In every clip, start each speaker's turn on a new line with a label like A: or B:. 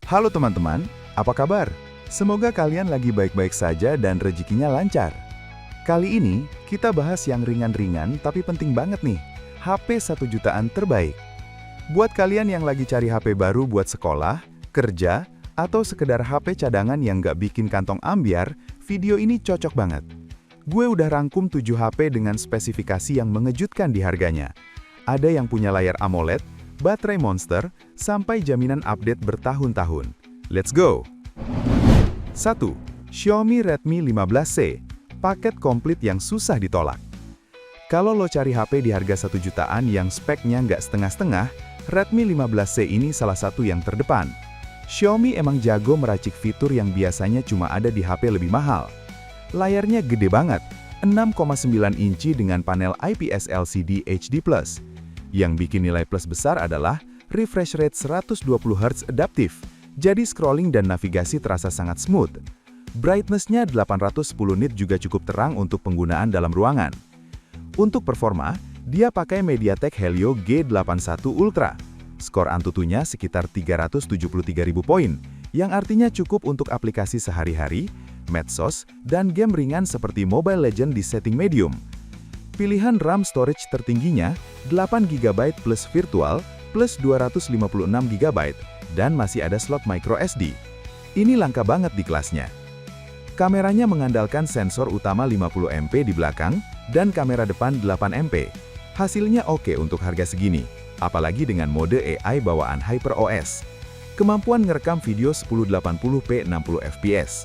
A: Halo teman-teman, apa kabar? Semoga kalian lagi baik-baik saja dan rezekinya lancar. Kali ini, kita bahas yang ringan-ringan tapi penting banget nih, HP 1 jutaan terbaik. Buat kalian yang lagi cari HP baru buat sekolah, kerja, atau sekedar HP cadangan yang nggak bikin kantong ambiar, video ini cocok banget. Gue udah rangkum 7 HP dengan spesifikasi yang mengejutkan di harganya. Ada yang punya layar AMOLED, baterai monster, sampai jaminan update bertahun-tahun. Let's go! 1. Xiaomi Redmi 15C, paket komplit yang susah ditolak. Kalau lo cari HP di harga 1 jutaan yang speknya nggak setengah-setengah, Redmi 15C ini salah satu yang terdepan. Xiaomi emang jago meracik fitur yang biasanya cuma ada di HP lebih mahal. Layarnya gede banget, 6,9 inci dengan panel IPS LCD HD+. Yang bikin nilai plus besar adalah refresh rate 120Hz adaptif, jadi scrolling dan navigasi terasa sangat smooth. Brightness-nya 810 nit juga cukup terang untuk penggunaan dalam ruangan. Untuk performa, dia pakai MediaTek Helio G81 Ultra. Skor Antutunya sekitar 373.000 poin, yang artinya cukup untuk aplikasi sehari-hari, medsos, dan game ringan seperti Mobile Legends di setting medium. Pilihan RAM storage tertingginya 8GB plus virtual plus 256GB dan masih ada slot microSD. Ini langka banget di kelasnya. Kameranya mengandalkan sensor utama 50MP di belakang dan kamera depan 8MP. Hasilnya oke untuk harga segini, apalagi dengan mode AI bawaan HyperOS. Kemampuan ngerekam video 1080p 60fps.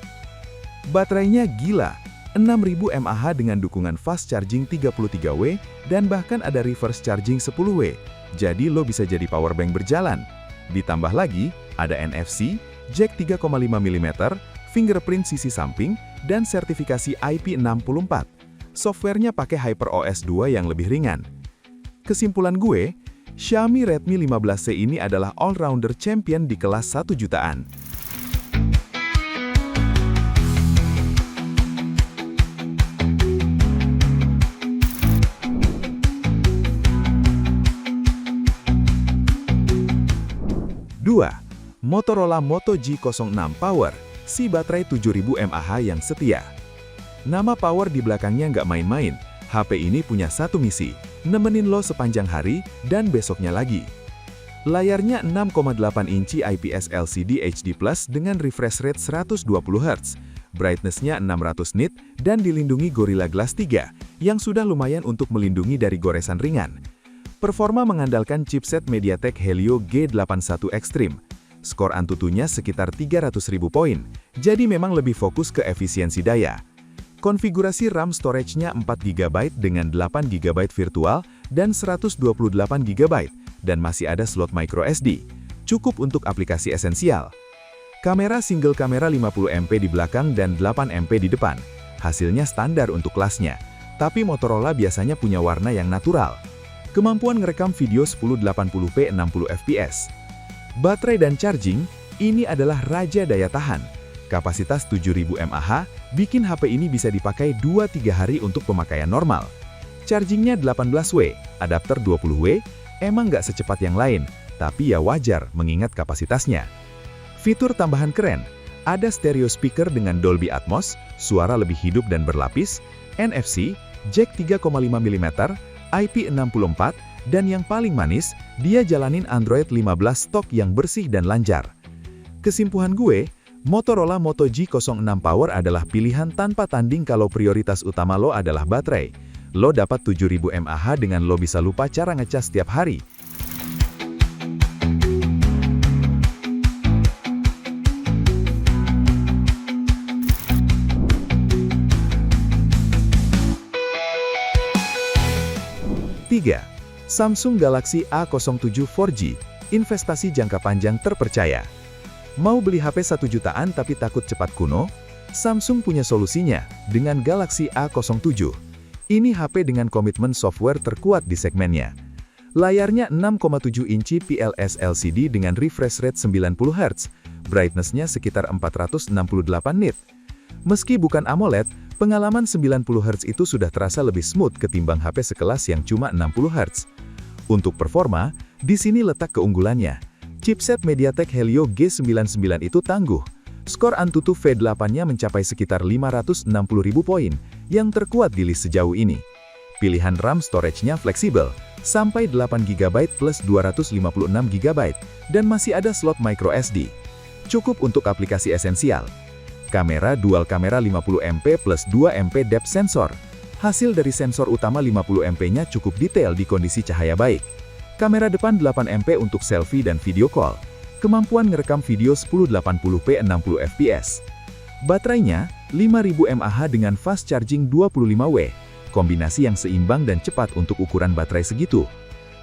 A: Baterainya gila, 6000 mAh dengan dukungan fast charging 33W dan bahkan ada reverse charging 10W. Jadi lo bisa jadi powerbank berjalan. Ditambah lagi, ada NFC, jack 3,5 mm, fingerprint sisi samping, dan sertifikasi IP64. Softwarenya pakai HyperOS 2 yang lebih ringan. Kesimpulan gue, Xiaomi Redmi 15C ini adalah all-rounder champion di kelas 1 jutaan. 2. Motorola Moto G06 Power, si baterai 7000 mAh yang setia. Nama Power di belakangnya nggak main-main. HP ini punya satu misi, nemenin lo sepanjang hari dan besoknya lagi. Layarnya 6,8 inci IPS LCD HD+ dengan refresh rate 120Hz, brightness-nya 600 nit dan dilindungi Gorilla Glass 3, yang sudah lumayan untuk melindungi dari goresan ringan. Performa mengandalkan chipset MediaTek Helio G81 Extreme. Skor Antutunya sekitar 300.000 poin, jadi memang lebih fokus ke efisiensi daya. Konfigurasi RAM storage-nya 4GB dengan 8GB virtual dan 128GB, dan masih ada slot microSD. Cukup untuk aplikasi esensial. Kamera single kamera 50MP di belakang dan 8MP di depan. Hasilnya standar untuk kelasnya, tapi Motorola biasanya punya warna yang natural. Kemampuan ngerekam video 1080p 60fps. Baterai dan charging, ini adalah raja daya tahan. Kapasitas 7000 mAh, bikin HP ini bisa dipakai 2-3 hari untuk pemakaian normal. Chargingnya 18W, adapter 20W, emang nggak secepat yang lain, tapi ya wajar mengingat kapasitasnya. Fitur tambahan keren, ada stereo speaker dengan Dolby Atmos, suara lebih hidup dan berlapis, NFC, jack 3,5 mm, IP64, dan yang paling manis, dia jalanin Android 15 stok yang bersih dan lancar. Kesimpulan gue, Motorola Moto G06 Power adalah pilihan tanpa tanding kalau prioritas utama lo adalah baterai. Lo dapat 7000 mAh dengan lo bisa lupa cara ngecas setiap hari. Tiga. Samsung Galaxy A07 4G, investasi jangka panjang terpercaya. Mau beli HP 1 jutaan tapi takut cepat kuno? Samsung punya solusinya dengan Galaxy A07. Ini HP dengan komitmen software terkuat di segmennya. Layarnya 6,7 inci PLS LCD dengan refresh rate 90Hz, brightness-nya sekitar 468 nit. Meski bukan AMOLED, pengalaman 90Hz itu sudah terasa lebih smooth ketimbang HP sekelas yang cuma 60Hz. Untuk performa, di sini letak keunggulannya. Chipset MediaTek Helio G99 itu tangguh. Skor Antutu V8-nya mencapai sekitar 560.000 poin, yang terkuat di list sejauh ini. Pilihan RAM storage-nya fleksibel, sampai 8GB plus 256GB, dan masih ada slot microSD. Cukup untuk aplikasi esensial. Kamera dual kamera 50MP plus 2MP depth sensor. Hasil dari sensor utama 50MP-nya cukup detail di kondisi cahaya baik. Kamera depan 8MP untuk selfie dan video call. Kemampuan ngerekam video 1080p 60fps. Baterainya 5000 mAh dengan fast charging 25W. Kombinasi yang seimbang dan cepat untuk ukuran baterai segitu.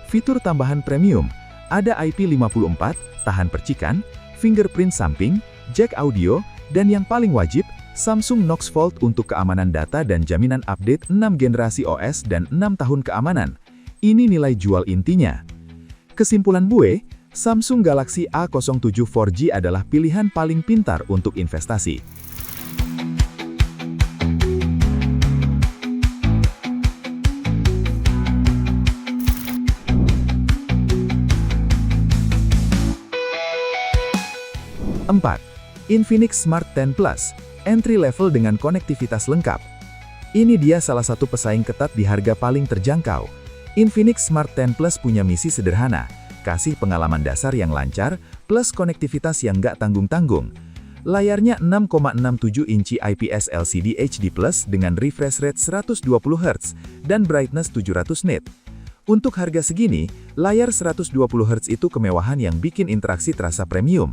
A: Fitur tambahan premium, ada IP54, tahan percikan, fingerprint samping, jack audio, dan yang paling wajib, Samsung Knox Vault untuk keamanan data dan jaminan update 6 generasi OS dan 6 tahun keamanan. Ini nilai jual intinya. Kesimpulan gue, Samsung Galaxy A07 4G adalah pilihan paling pintar untuk investasi. Empat, Infinix Smart 10 Plus, entry level dengan konektivitas lengkap. Ini dia salah satu pesaing ketat di harga paling terjangkau. Infinix Smart 10 Plus punya misi sederhana, kasih pengalaman dasar yang lancar, plus konektivitas yang nggak tanggung-tanggung. Layarnya 6,67 inci IPS LCD HD Plus dengan refresh rate 120Hz dan brightness 700 nit. Untuk harga segini, layar 120Hz itu kemewahan yang bikin interaksi terasa premium.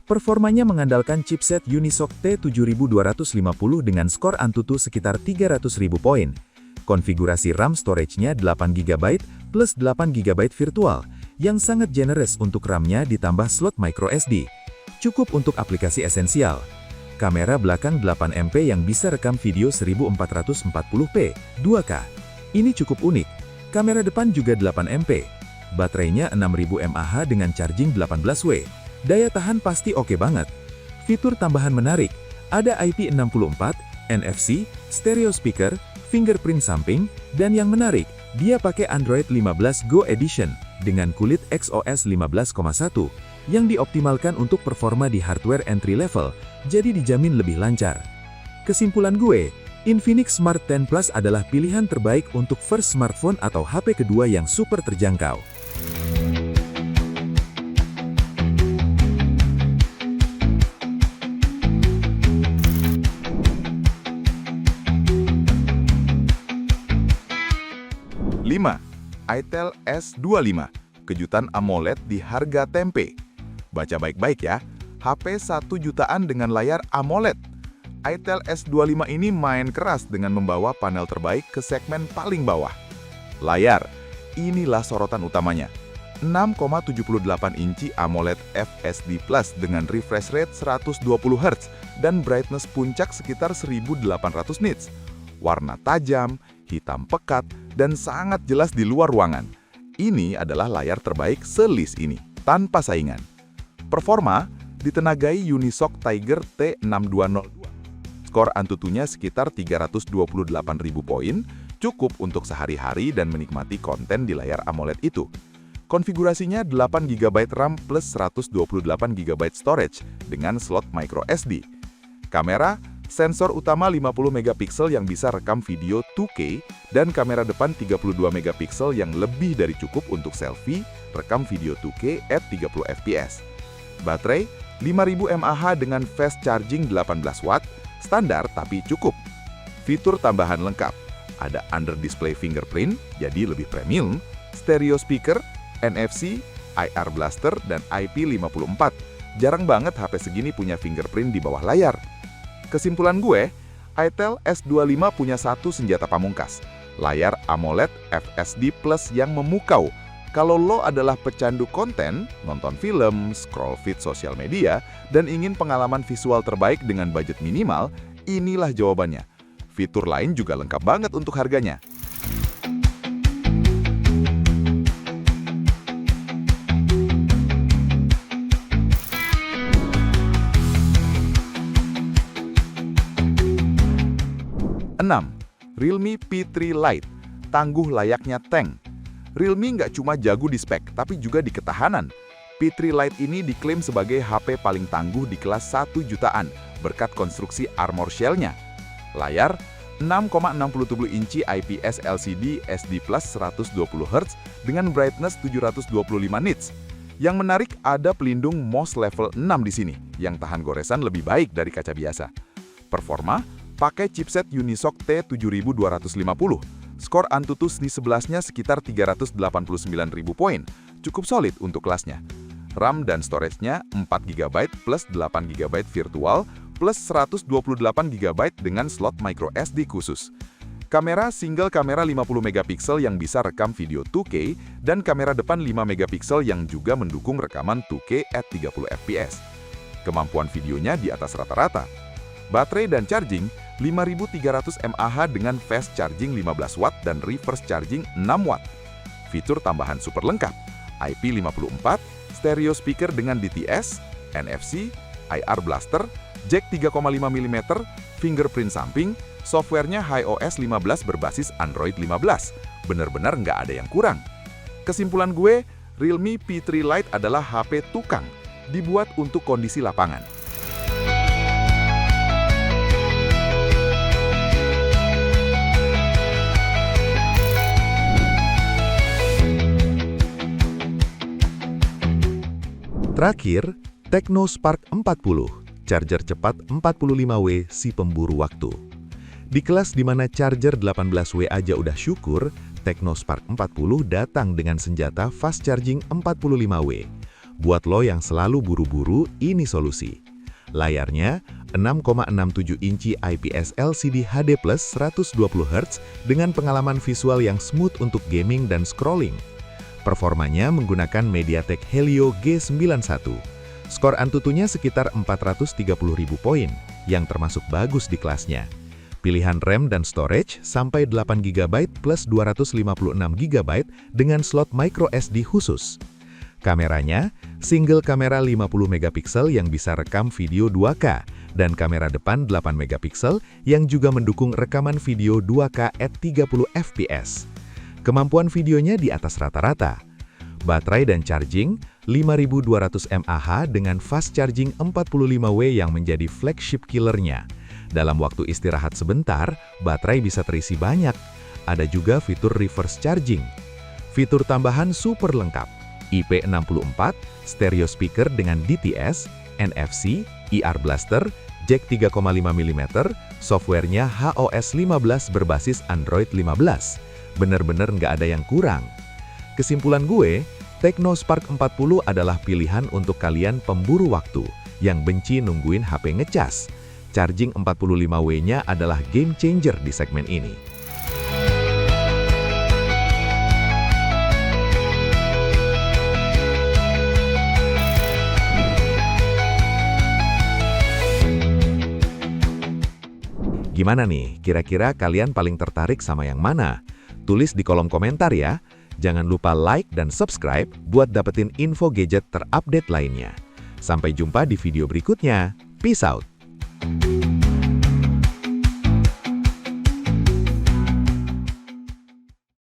A: Performanya mengandalkan chipset Unisoc T7250 dengan skor Antutu sekitar 300.000 poin. Konfigurasi RAM storage-nya 8GB plus 8GB virtual, yang sangat generous untuk RAM-nya ditambah slot microSD. Cukup untuk aplikasi esensial. Kamera belakang 8MP yang bisa rekam video 1440p, 2K. Ini cukup unik. Kamera depan juga 8MP. Baterainya 6000 mAh dengan charging 18W. Daya tahan pasti oke banget. Fitur tambahan menarik, ada IP64, NFC, stereo speaker, fingerprint samping, dan yang menarik, dia pakai Android 15 Go Edition dengan kulit XOS 15.1 yang dioptimalkan untuk performa di hardware entry level, jadi dijamin lebih lancar. Kesimpulan gue, Infinix Smart 10 Plus adalah pilihan terbaik untuk first smartphone atau HP kedua yang super terjangkau.
B: itel S25, kejutan AMOLED di harga tempe. Baca baik-baik ya, HP 1 jutaan dengan layar AMOLED. itel S25 ini main keras dengan membawa panel terbaik ke segmen paling bawah. Layar, inilah sorotan utamanya. 6,78 inci AMOLED FSD Plus dengan refresh rate 120Hz dan brightness puncak sekitar 1800 nits. Warna tajam, hitam pekat, dan sangat jelas di luar ruangan. Ini adalah layar terbaik selist ini, tanpa saingan. Performa ditenagai Unisoc Tiger T6202. Skor Antutunya sekitar 328.000 poin, cukup untuk sehari-hari dan menikmati konten di layar AMOLED itu. Konfigurasinya 8GB RAM plus 128GB storage dengan slot microSD. Kamera, sensor utama 50MP yang bisa rekam video 2K dan kamera depan 32MP yang lebih dari cukup untuk selfie, rekam video 2K at 30fps. Baterai 5000 mAh dengan fast charging 18W, standar tapi cukup. Fitur tambahan lengkap, ada under display fingerprint, jadi lebih premium, stereo speaker, NFC, IR blaster, dan IP54. Jarang banget HP segini punya fingerprint di bawah layar. Kesimpulan gue, itel S25 punya satu senjata pamungkas, layar AMOLED FSD Plus yang memukau. Kalau lo adalah pecandu konten, nonton film, scroll feed sosial media, dan ingin pengalaman visual terbaik dengan budget minimal, inilah jawabannya. Fitur lain juga lengkap banget untuk harganya. Realme P3 Lite, tangguh layaknya tank. Realme nggak cuma jago di spek, tapi juga di ketahanan. P3 Lite ini diklaim sebagai HP paling tangguh di kelas 1 jutaan berkat konstruksi armor shell-nya. Layar 6,67 inci IPS LCD SD Plus 120 Hz dengan brightness 725 nits. Yang menarik ada pelindung MOS level 6 di sini yang tahan goresan lebih baik dari kaca biasa. Performa pakai chipset Unisoc T7250. Skor Antutu SNI 11-nya sekitar 389.000 poin, cukup solid untuk kelasnya. RAM dan storage-nya 4GB plus 8GB virtual plus 128GB dengan slot microSD khusus. Kamera single kamera 50MP yang bisa rekam video 2K dan kamera depan 5MP yang juga mendukung rekaman 2K at 30fps. Kemampuan videonya di atas rata-rata. Baterai dan charging 5300 mAh dengan fast charging 15 watt dan reverse charging 6 watt. Fitur tambahan super lengkap, IP54, stereo speaker dengan DTS, NFC, IR blaster, jack 3,5 mm, fingerprint samping, softwarenya iOS 15 berbasis Android 15. Bener-bener nggak ada yang kurang. Kesimpulan gue, Realme P3 Lite adalah HP tukang, dibuat untuk kondisi lapangan.
A: Terakhir, Tecno Spark 40, charger cepat 45W si pemburu waktu. Di kelas di mana charger 18W aja udah syukur, Tecno Spark 40 datang dengan senjata fast charging 45W. Buat lo yang selalu buru-buru, ini solusi. Layarnya 6,67 inci IPS LCD HD Plus 120Hz dengan pengalaman visual yang smooth untuk gaming dan scrolling. Performanya menggunakan MediaTek Helio G91. Skor Antutunya sekitar 430.000 poin, yang termasuk bagus di kelasnya. Pilihan RAM dan storage sampai 8GB plus 256GB dengan slot microSD khusus. Kameranya, single kamera 50MP yang bisa rekam video 2K, dan kamera depan 8MP yang juga mendukung rekaman video 2K at 30fps. Kemampuan videonya di atas rata-rata. Baterai dan charging 5200 mAh dengan fast charging 45W yang menjadi flagship killernya. Dalam waktu istirahat sebentar, baterai bisa terisi banyak. Ada juga fitur reverse charging. Fitur tambahan super lengkap. IP64, stereo speaker dengan DTS, NFC, IR blaster, jack 3,5 mm, softwarenya HOS 15 berbasis Android 15. Bener-bener nggak ada yang kurang. Kesimpulan gue, Tecno Spark 40 adalah pilihan untuk kalian pemburu waktu yang benci nungguin HP ngecas. Charging 45W-nya adalah game changer di segmen ini. Gimana nih, kira-kira kalian paling tertarik sama yang mana? Tulis di kolom komentar ya. Jangan lupa like dan subscribe buat dapetin info gadget terupdate lainnya. Sampai jumpa di video berikutnya. Peace out!